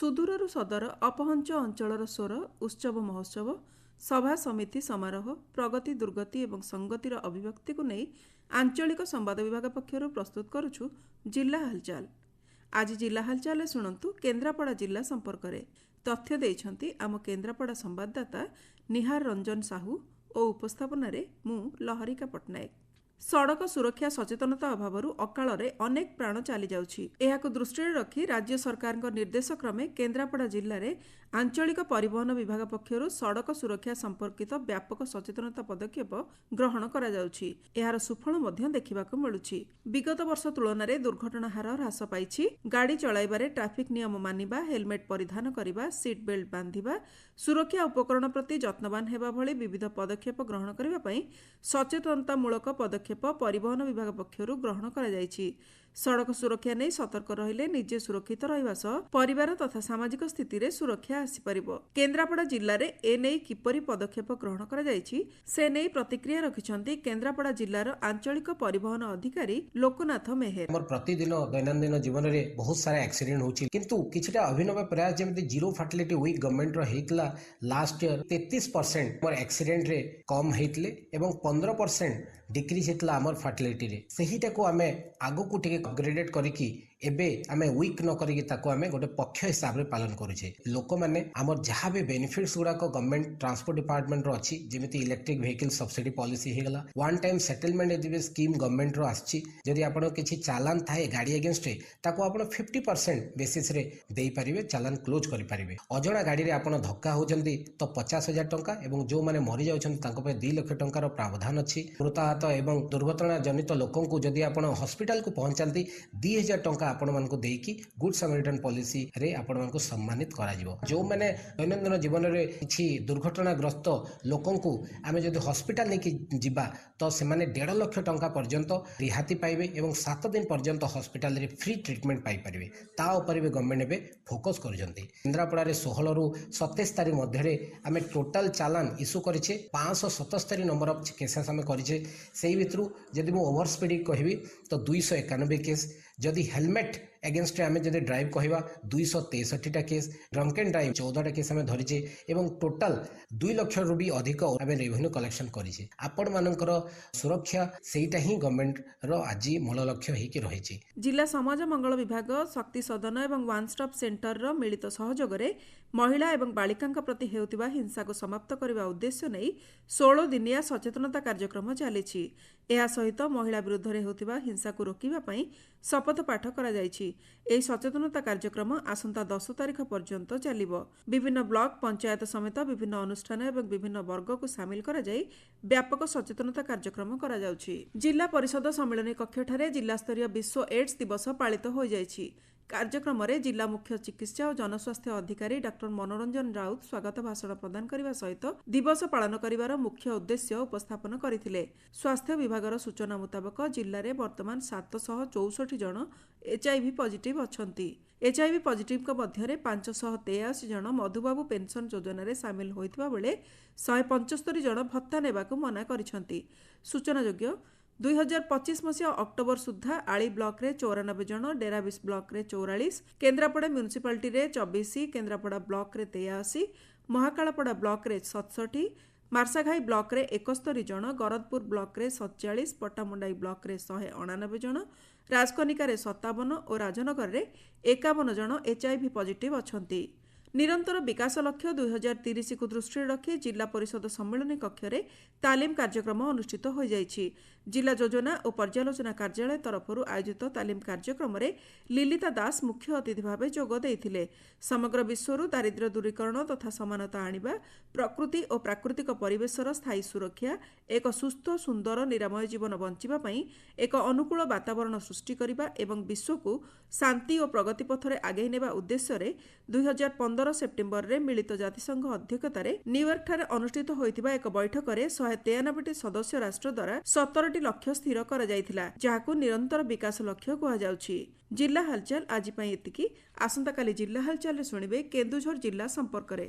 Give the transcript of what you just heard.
ସୁଦୂରରୁ ସଦର ଅପହଞ୍ଚ ଅଞ୍ଚଳର ସ୍ୱର ଉତ୍ସବ ମହୋତ୍ସବ ସଭା ସମିତି ସମାରୋହ ପ୍ରଗତି ଦୁର୍ଗତି ଏବଂ ସଂଗତିର ଅଭିବ୍ୟକ୍ତିକୁ ନେଇ ଆଞ୍ଚଳିକ ସମ୍ବାଦ ବିଭାଗ ପକ୍ଷରୁ ପ୍ରସ୍ତୁତ କରୁଛୁ ଜିଲ୍ଲା ହାଲଚାଲ। ଆଜି ଜିଲ୍ଲା ହାଲଚାଲରେ ଶୁଣନ୍ତୁ କେନ୍ଦ୍ରାପଡ଼ା ଜିଲ୍ଲା ସମ୍ପର୍କରେ ତଥ୍ୟ ଦେଇଛନ୍ତି ଆମ କେନ୍ଦ୍ରାପଡ଼ା ସମ୍ବାଦଦାତା ନିହାର ରଞ୍ଜନ ସାହୁ ଓ ଉପସ୍ଥାପନାରେ ମୁଁ ଲହରିକା ପଟ୍ଟନାୟକ। ସଡ଼କ ସୁରକ୍ଷା ସଚେତନତା ଅଭାବରୁ ଅକାଳରେ ଅନେକ ପ୍ରାଣ ଚାଲିଯାଉଛି। ଏହାକୁ ଦୃଷ୍ଟିରେ ରଖି ରାଜ୍ୟ ସରକାରଙ୍କ ନିର୍ଦ୍ଦେଶ କ୍ରମେ କେନ୍ଦ୍ରାପଡ଼ା ଜିଲ୍ଲାରେ ଆଞ୍ଚଳିକ ପରିବହନ ବିଭାଗ ପକ୍ଷରୁ ସଡ଼କ ସୁରକ୍ଷା ସମ୍ପର୍କିତ ବ୍ୟାପକ ସଚେତନତା ପଦକ୍ଷେପ ଗ୍ରହଣ କରାଯାଉଛି। ଏହାର ସୁଫଳ ମଧ୍ୟ ଦେଖିବାକୁ ମିଳୁଛି। ବିଗତ ବର୍ଷ ତୁଳନାରେ ଦୁର୍ଘଟଣା ହାର ହ୍ରାସ ପାଇଛି। ଗାଡ଼ି ଚଳାଇବାରେ ଟ୍ରାଫିକ୍ ନିୟମ ମାନିବା, ହେଲମେଟ୍ ପରିଧାନ କରିବା, ସିଟ୍ ବେଲ୍ଟ ବାନ୍ଧିବା, ସୁରକ୍ଷା ଉପକରଣ ପ୍ରତି ଯତ୍ନବାନ ହେବା ଭଳି ବିବିଧ ପଦକ୍ଷେପ ଗ୍ରହଣ କରିବା ପାଇଁ ସଚେତନତାମୂଳକ ପଦକ୍ଷେପ ପରିବହନ ବିଭାଗ ପକ୍ଷରୁ ଗ୍ରହଣ କରାଯାଇଛି। ସଡ଼କ ସୁରକ୍ଷା ନେଇ ସତର୍କ ରହିଲେ ନିଜେ ସୁରକ୍ଷିତ ରହିବା ସହ ପରିବାର ତଥା ସାମାଜିକ ସ୍ଥିତିରେ ସୁରକ୍ଷା ଆସିପାରିବ। କେନ୍ଦ୍ରାପଡ଼ା ଜିଲ୍ଲାରେ ଏନେଇ କିପରି ପଦକ୍ଷେପ ଗ୍ରହଣ କରାଯାଇଛି ସେ ନେଇ ପ୍ରତିକ୍ରିୟା ରଖିଛନ୍ତି କେନ୍ଦ୍ରାପଡ଼ା ଜିଲ୍ଲାର ଆଞ୍ଚଳିକ ପରିବହନ ଅଧିକାରୀ ଲୋକନାଥ ମେହେର। ଆମର ପ୍ରତିଦିନ ଦୈନନ୍ଦିନ ଜୀବନରେ ବହୁତ ସାରା ଆକ୍ସିଡେଣ୍ଟ ହେଉଛି, କିନ୍ତୁ କିଛିଟା ଅଭିନବ ପ୍ରୟାସ ଯେମିତି ଜିରୋ ଫାର୍ଟିଲିଟି ୱିକ୍ ଗଭର୍ଣ୍ଣମେଣ୍ଟର ହେଇଥିଲା ଲାଷ୍ଟ ଇୟର 33% ଆମର ଆକ୍ସିଡେଣ୍ଟରେ କମ୍ ହେଇଥିଲେ ଏବଂ 15% ଡିକ୍ରିଜ୍ ହେଇଥିଲା ଆମର ଫାର୍ଟିଲିଟିରେ। ସେହିଟାକୁ ଆମେ ଆଗକୁ ଟିକେ ଅପଗ୍ରେଡେଡ୍ କରିକି ଏବେ ଆମେ ୱିକ୍ ନ କରିକି ତାକୁ ଆମେ ଗୋଟେ ପକ୍ଷ ହିସାବରେ ପାଳନ କରୁଛେ। ଲୋକମାନେ ଆମର ଯାହା ବି ବେନିଫିଟ୍ସ ଗୁଡ଼ାକ ଗଭର୍ଣ୍ଣମେଣ୍ଟ ଟ୍ରାନ୍ସପୋର୍ଟ ଡିପାର୍ଟମେଣ୍ଟର ଅଛି, ଯେମିତି ଇଲେକ୍ଟ୍ରିକ୍ ଭେହିକିଲ୍ ସବସିଡି ପଲିସି ହେଇଗଲା, ୱାନ୍ ଟାଇମ୍ ସେଟଲମେଣ୍ଟ ଏବେ ସ୍କିମ୍ ଗଭର୍ଣ୍ଣମେଣ୍ଟର ଆସିଛି। ଯଦି ଆପଣ କିଛି ଚାଲାନ ଥାଏ ଗାଡ଼ି ଏଗେନଷ୍ଟରେ ତାକୁ ଆପଣ 50% ବେସିସ୍ରେ ଦେଇପାରିବେ, ଚାଲାନ କ୍ଲୋଜ୍ କରିପାରିବେ। ଅଜଣା ଗାଡ଼ିରେ ଆପଣ ଧକ୍କା ହେଉଛନ୍ତି ତ 50,000 ଟଙ୍କା ଏବଂ ଯେଉଁମାନେ ମରିଯାଉଛନ୍ତି ତାଙ୍କ ପାଇଁ 2 ଲକ୍ଷ ଟଙ୍କାର ପ୍ରାବଧାନ ଅଛି। ମୃତାହତ ଏବଂ ଦୁର୍ଘଟଣା ଜନିତ ଲୋକଙ୍କୁ ଯଦି ଆପଣ ହସ୍ପିଟାଲକୁ ପହଞ୍ଚାନ୍ତି 2,000 ଟଙ୍କା ଆପଣମାନଙ୍କୁ ଦେଇକି ଗୁଡ୍ ସାମାରିଟାନ୍ ପଲିସିରେ ଆପଣମାନଙ୍କୁ ସମ୍ମାନିତ କରାଯିବ। ଯେଉଁମାନେ ଦୈନନ୍ଦିନ ଜୀବନରେ କିଛି ଦୁର୍ଘଟଣାଗ୍ରସ୍ତ ଲୋକଙ୍କୁ ଆମେ ଯଦି ହସ୍ପିଟାଲ ନେଇକି ଯିବା ତ ସେମାନେ 1.5 ଲକ୍ଷ ଟଙ୍କା ପର୍ଯ୍ୟନ୍ତ ରିହାତି ପାଇବେ ଏବଂ 7 ଦିନ ପର୍ଯ୍ୟନ୍ତ ହସ୍ପିଟାଲରେ ଫ୍ରି ଟ୍ରିଟମେଣ୍ଟ ପାଇପାରିବେ। ତା ଉପରେ ବି ଗଭର୍ଣ୍ଣମେଣ୍ଟ ଏବେ ଫୋକସ୍ କରୁଛନ୍ତି। କେନ୍ଦ୍ରାପଡ଼ାରେ 16ରୁ 27 ତାରିଖ ମଧ୍ୟରେ ଆମେ ଟୋଟାଲ ଚାଲାନ ଇସ୍ୟୁ କରିଛେ। 577 ନମ୍ବର ଅଫ୍ କେସେସ୍ ଆମେ କରିଛେ। ସେଇ ଭିତରୁ ଯଦି ମୁଁ ଓଭର ସ୍ପିଡ୍ କହିବି ତ 291 କେସ୍, ଯଦି ହେଲମେଟ୍ ଏଗେନଷ୍ଟରେ ଆମେ ଯଦି ଡ୍ରାଇଭ୍ କହିବା 263ଟା କେସ୍, ଡ୍ରଙ୍କ ଆଣ୍ଡ ଡ୍ରାଇଭ୍ 14ଟା କେସ୍ ଆମେ ଧରିଛେ ଏବଂ ଟୋଟାଲ 2 ଲକ୍ଷରୁ ବି ଅଧିକ ଆମେ ରେଭିନ୍ୟୁ କଲେକ୍ସନ କରିଛେ। ଆପଣମାନଙ୍କର ସୁରକ୍ଷା ସେଇଟା ହିଁ ଗଭର୍ଣ୍ଣମେଣ୍ଟର ଆଜି ମୂଳ ଲକ୍ଷ୍ୟ ହେଇକି ରହିଛି। ଜିଲ୍ଲା ସମାଜ ମଙ୍ଗଳ ବିଭାଗ, ଶକ୍ତି ସଦନ ଏବଂ ୱାନ୍ ଷ୍ଟପ୍ ସେଣ୍ଟରର ମିଳିତ ସହଯୋଗରେ ମହିଳା ଏବଂ ବାଳିକାଙ୍କ ପ୍ରତି ହେଉଥିବା ହିଂସାକୁ ସମାପ୍ତ କରିବା ଉଦ୍ଦେଶ୍ୟ ନେଇ 16 ଦିନିଆ ସଚେତନତା କାର୍ଯ୍ୟକ୍ରମ ଚାଲିଛି। ଏହା ସହିତ ମହିଳା ବିରୁଦ୍ଧରେ ହେଉଥିବା ହିଂସାକୁ ରୋକିବା ପାଇଁ ଶପଥ ପାଠ କରାଯାଇଛି। ଏହି ସଚେତନତା କାର୍ଯ୍ୟକ୍ରମ ଆସନ୍ତା 10 ତାରିଖ ପର୍ଯ୍ୟନ୍ତ ଚାଲିବ। ବିଭିନ୍ନ ବ୍ଲକ ପଞ୍ଚାୟତ ସମେତ ବିଭିନ୍ନ ଅନୁଷ୍ଠାନ ଏବଂ ବିଭିନ୍ନ ବର୍ଗକୁ ସାମିଲ କରାଯାଇ ବ୍ୟାପକ ସଚେତନତା କାର୍ଯ୍ୟକ୍ରମ କରାଯାଉଛି। ଜିଲ୍ଲା ପରିଷଦ ସମ୍ମିଳନୀ କକ୍ଷଠାରେ ଜିଲ୍ଲାସ୍ତରୀୟ ବିଶ୍ୱ ଏଡ୍ସ ଦିବସ ପାଳିତ ହୋଇଯାଇଛି। କାର୍ଯ୍ୟକ୍ରମରେ ଜିଲ୍ଲା ମୁଖ୍ୟ ଚିକିତ୍ସା ଓ ଜନସ୍ୱାସ୍ଥ୍ୟ ଅଧିକାରୀ ଡକ୍ଟର ମନୋରଞ୍ଜନ ରାଉତ ସ୍ୱାଗତ ଭାଷଣ ପ୍ରଦାନ କରିବା ସହିତ ଦିବସ ପାଳନ କରିବାର ମୁଖ୍ୟ ଉଦ୍ଦେଶ୍ୟ ଉପସ୍ଥାପନ କରିଥିଲେ। ସ୍ୱାସ୍ଥ୍ୟ ବିଭାଗର ସୂଚନା ମୁତାବକ ଜିଲ୍ଲାରେ ବର୍ତ୍ତମାନ 764 ଜଣ HIV ପଜିଟିଭ୍ ଅଛନ୍ତି। HIV ପଜିଟିଭ୍ଙ୍କ ମଧ୍ୟରେ 583 ଜଣ ମଧୁବାବୁ ପେନସନ ଯୋଜନାରେ ସାମିଲ ହୋଇଥିବା ବେଳେ 175 ଜଣ ଭତ୍ତା ନେବାକୁ ମନା କରିଛନ୍ତି। ସୂଚନାଯୋଗ୍ୟ 2025 ମସିହା ଅକ୍ଟୋବର ସୁଦ୍ଧା ଆଳି ବ୍ଲକରେ 94 ଜଣ, ଡେରାବିଶ ବ୍ଲକରେ 44, କେନ୍ଦ୍ରାପଡ଼ା ମ୍ୟୁନିସିପାଲିଟିରେ 24, କେନ୍ଦ୍ରାପଡ଼ା ବ୍ଲକରେ 83, ମହାକାଳପଡ଼ା ବ୍ଲକରେ 67, ମାର୍ଶାଘାଇ ବ୍ଲକରେ 71 ଜଣ, ଗରଦପୁର ବ୍ଲକରେ 47, ପଟ୍ଟାମୁଣ୍ଡାଇ ବ୍ଲକରେ 199 ଜଣ, ରାଜକନିକାରେ 57 ଓ ରାଜନଗରରେ 51 ଜଣ HIV ପଜିଟିଭ୍ ଅଛନ୍ତି। ନିରନ୍ତର ବିକାଶ ଲକ୍ଷ୍ୟ 2030କୁ ଦୃଷ୍ଟିରେ ରଖି ଜିଲ୍ଲା ପରିଷଦ ସମ୍ମିଳନୀ କକ୍ଷରେ ତାଲିମ କାର୍ଯ୍ୟକ୍ରମ ଅନୁଷ୍ଠିତ ହୋଇଯାଇଛି। ଜିଲ୍ଲା ଯୋଜନା ଓ ପର୍ଯ୍ୟାଲୋଚନା କାର୍ଯ୍ୟାଳୟ ତରଫରୁ ଆୟୋଜିତ ତାଲିମ କାର୍ଯ୍ୟକ୍ରମରେ ଲିଲିତା ଦାସ ମୁଖ୍ୟ ଅତିଥି ଭାବେ ଯୋଗ ଦେଇଥିଲେ। ସମଗ୍ର ବିଶ୍ୱରୁ ଦାରିଦ୍ର୍ୟ ଦୂରୀକରଣ ତଥା ସମାନତା ଆଣିବା, ପ୍ରକୃତି ଓ ପ୍ରାକୃତିକ ପରିବେଶର ସ୍ଥାୟୀ ସୁରକ୍ଷା, ଏକ ସୁସ୍ଥ ସୁନ୍ଦର ନିରାମୟ ଜୀବନ ବଞ୍ଚିବା ପାଇଁ ଏକ ଅନୁକୂଳ ବାତାବରଣ ସୃଷ୍ଟି କରିବା ଏବଂ ବିଶ୍ୱକୁ ଶାନ୍ତି ଓ ପ୍ରଗତି ପଥରେ ଆଗେଇ ନେବା ଉଦ୍ଦେଶ୍ୟରେ 2015 ସେପ୍ଟେମ୍ବରରେ ମିଳିତ ଜାତିସଂଘ ଅଧ୍ୟକ୍ଷତାରେ ନ୍ୟୁୟର୍କଠାରେ ଅନୁଷ୍ଠିତ ହୋଇଥିବା ଏକ ବୈଠକରେ 193ଟି ସଦସ୍ୟ ରାଷ୍ଟ୍ର ଦ୍ୱାରା 17ଟି ଲକ୍ଷ୍ୟ ସ୍ଥିର କରାଯାଇଥିଲା, ଯାହାକୁ ନିରନ୍ତର ବିକାଶ ଲକ୍ଷ୍ୟ କୁହାଯାଉଛି। ଜିଲ୍ଲା ହାଲଚାଲ ଆଜି ପାଇଁ ଏତିକି। ଆସନ୍ତାକାଲି ଜିଲ୍ଲା ହାଲଚାଲରେ ଶୁଣିବେ କେନ୍ଦୁଝର ଜିଲ୍ଲା ସମ୍ପର୍କରେ।